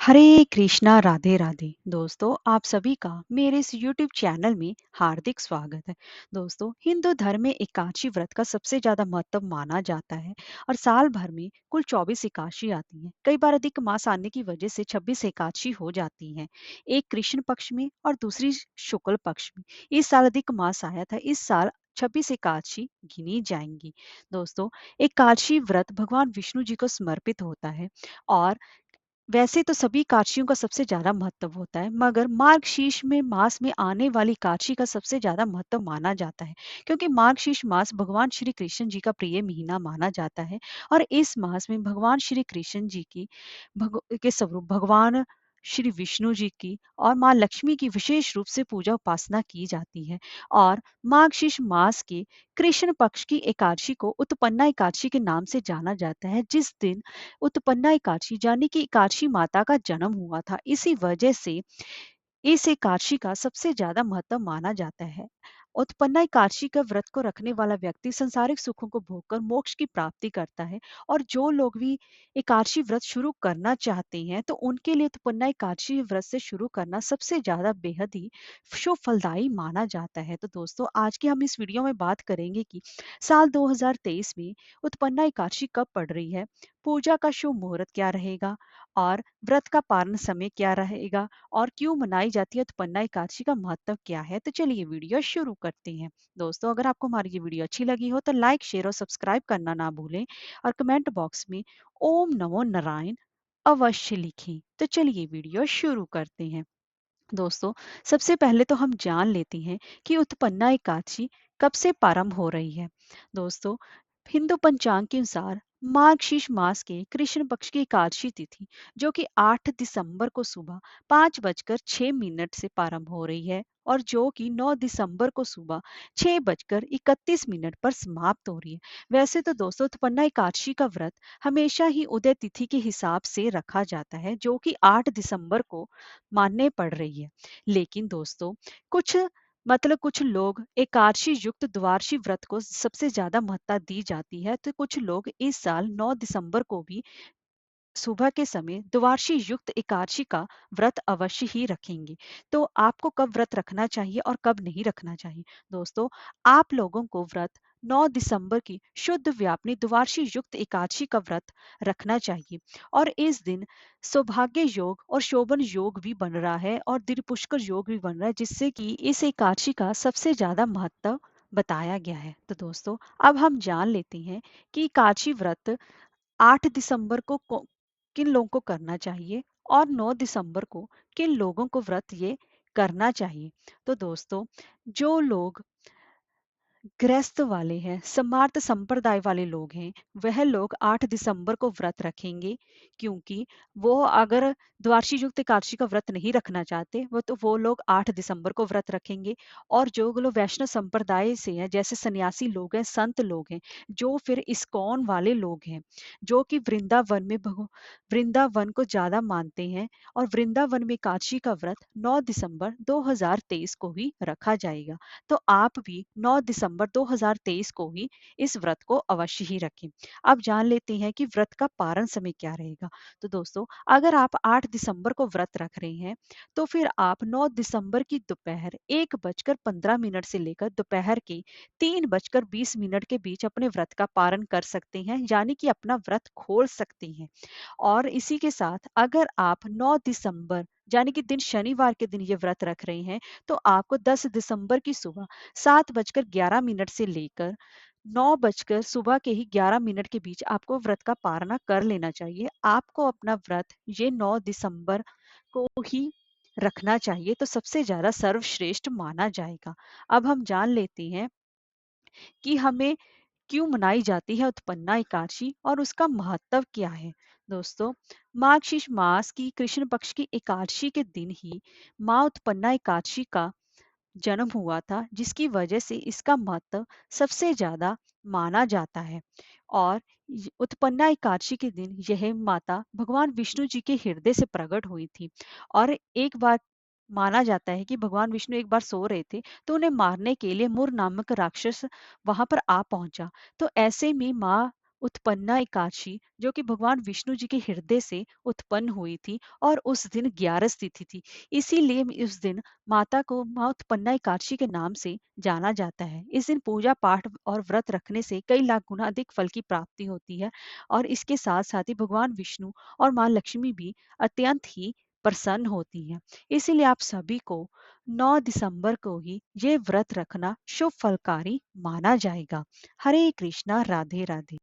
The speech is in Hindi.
हरे कृष्णा राधे राधे दोस्तों, आप सभी का मेरे इस यूट्यूब चैनल में हार्दिक स्वागत है। दोस्तों, हिंदू धर्म में एकादशी व्रत का सबसे ज्यादा महत्व माना जाता है और साल भर में कुल 24 एकादशी आती हैं। कई बार अधिक मास आने की वजह से 26 एकादशी हो जाती हैं, एक कृष्ण पक्ष में और दूसरी शुक्ल पक्ष में। इस साल अधिक मास आया था, इस साल 26 एकादशी गिनी जाएंगी। दोस्तों, एकादशी व्रत भगवान विष्णु जी को समर्पित होता है और वैसे तो सभी एकादशियों का सबसे ज्यादा महत्व होता है, मगर मार्गशीर्ष में मास में आने वाली एकादशी का सबसे ज्यादा महत्व माना जाता है, क्योंकि मार्गशीर्ष मास भगवान श्री कृष्ण जी का प्रिय महीना माना जाता है। और इस मास में भगवान श्री कृष्ण जी की के स्वरूप भगवान श्री विष्णु जी की और माँ लक्ष्मी की विशेष रूप से पूजा उपासना की जाती है। और मार्गशीर्ष मास के कृष्ण पक्ष की एकादशी को उत्पन्ना एकादशी के नाम से जाना जाता है, जिस दिन उत्पन्ना एकादशी यानी कि एकादशी माता का जन्म हुआ था। इसी वजह से इस एकादशी का सबसे ज्यादा महत्व माना जाता है। उत्पन्ना एकादशी का व्रत को रखने वाला व्यक्ति संसारिक सुखों को भोगकर मोक्ष की प्राप्ति करता है। और जो लोग भी एकादशी व्रत शुरू करना चाहते हैं, तो उनके लिए उत्पन्ना एकादशी व्रत से शुरू करना सबसे ज्यादा बेहद ही शुभ फलदायी माना जाता है। तो दोस्तों, आज की हम इस वीडियो में बात करेंगे कि साल 2023 में उत्पन्ना एकादशी कब पड़ रही है, पूजा का शुभ मुहूर्त क्या रहेगा, और व्रत का पारण समय क्या रहेगा, और क्यों मनाई जाती है उत्पन्ना एकादशी का महत्व क्या है। तो चलिए वीडियो शुरू करते हैं। दोस्तों, अगर आपको हमारी ये वीडियो अच्छी लगी हो तो लाइक शेयर और सब्सक्राइब करना ना भूलें, और कमेंट बॉक्स में ओम नमो नारायण अवश्य लिखें। तो चलिए वीडियो शुरू करते हैं। दोस्तों, सबसे पहले तो हम जान लेते हैं कि उत्पन्ना एकादशी कब से प्रारंभ हो रही है। दोस्तों, हिंदू पंचांग के अनुसार मार्गशीर्ष मास के कृष्ण पक्ष की एकादशी तिथि, जो कि 8 दिसंबर को सुबह 5:06 से प्रारंभ हो रही है और जो कि 9 दिसंबर को सुबह 6:31 पर समाप्त हो रही है। वैसे तो दोस्तों, उत्पन्ना एकादशी का व्रत हमेशा ही उदय तिथि के हिसाब से रखा जाता है, जो कि 8 दिसंबर को मानने पड़ रही है। लेकिन दोस्तों, कुछ कुछ लोग एकादशी युक्त द्वादशी व्रत को सबसे ज्यादा महत्ता दी जाती है, तो कुछ लोग इस साल 9 दिसंबर को भी सुबह के समय द्वादशी युक्त एकादशी का व्रत अवश्य ही रखेंगे। तो आपको कब व्रत रखना चाहिए और कब नहीं रखना चाहिए? दोस्तों, आप लोगों को व्रत 9 दिसंबर की शुद्ध व्यापनी द्वादशी युक्त एकादशी का व्रत रखना चाहिए। और इस दिन सौभाग्य योग और शोभन योग भी बन रहा है और दीर्घ पुष्कर योग भी बन रहा है, जिससे कि इस एकादशी का सबसे ज्यादा महत्व बताया गया है। तो दोस्तों, अब हम जान लेते हैं कि एकादशी व्रत 8 दिसंबर को किन लोगों को करना चाहिए और 9 दिसंबर को किन लोगों को व्रत ये करना चाहिए। तो दोस्तों, जो लोग गृहस्थ वाले हैं, समार्थ संप्रदाय वाले लोग हैं, वह लोग 8 दिसंबर को व्रत रखेंगे, क्योंकि वो अगर द्वादशी युक्त एकादशी का व्रत नहीं रखना चाहते वो लोग 8 दिसंबर को व्रत रखेंगे। और जो लोग वैष्णव संप्रदाय से हैं, जैसे सन्यासी लोग हैं, संत लोग हैं, जो फिर इस्कॉन वाले लोग हैं, जो कि वृंदावन में वृंदावन को ज्यादा मानते हैं, और वृंदावन में एकादशी का व्रत 9 दिसंबर 2023 को ही रखा जाएगा। तो आप भी 9 दिसंबर 2023 को ही इस व्रत को अवश्य ही रखें। अब जान लेते हैं कि व्रत का पारण समय क्या रहेगा। तो दोस्तों, अगर आप 8 दिसंबर को व्रत रख रहे हैं, तो फिर आप 9 दिसंबर की दोपहर 1:15 से लेकर दोपहर के 3:20 के बीच अपने व्रत का पारण कर सकते हैं, यानी कि अपना व्रत खोल सकते हैं। और इसी के साथ अगर आप 9 दिसंबर यानी कि दिन शनिवार के दिन ये व्रत रख रहे हैं, तो आपको 10 दिसंबर की सुबह 7:11 से लेकर 9 बजकर सुबह के ही 11 के बीच आपको व्रत का पारणा कर लेना चाहिए। आपको अपना व्रत ये 9 दिसंबर को ही रखना चाहिए, तो सबसे ज्यादा सर्वश्रेष्ठ माना जाएगा। अब हम जान लेते हैं कि हमें क्यों मनाई जाती है उत्पन्ना एकादशी और उसका महत्व क्या है। दोस्तों, मार्गशीर्ष मास की कृष्ण पक्ष की एकादशी के दिन ही माँ उत्पन्ना एकादशी का जन्म हुआ था, जिसकी वजह से इसका महत्व सबसे ज्यादा माना जाता है। और उत्पन्ना एकादशी के दिन यह माता भगवान विष्णु जी के हृदय से प्रकट हुई थी। और एक बार माना जाता है कि भगवान विष्णु एक बार सो रहे थे, तो उन्हें मारने के लिए मुर नामक राक्षस वहां पर आ पहुंचा। तो ऐसे में माँ उत्पन्ना एकादशी जो कि भगवान विष्णु जी के हृदय से उत्पन्न हुई थी और उस दिन 11 तिथि थी। इसीलिए उस दिन माता को माँ उत्पन्ना एकादशी के नाम से जाना जाता है। इस दिन पूजा पाठ और व्रत रखने से कई लाख गुना अधिक फल की प्राप्ति होती है और इसके साथ साथ ही भगवान विष्णु और माँ लक्ष्मी भी अत्यंत ही प्रसन्न होती हैं। इसीलिए आप सभी को 9 दिसंबर को ही ये व्रत रखना शुभ फलकारी माना जाएगा। हरे कृष्णा, राधे राधे।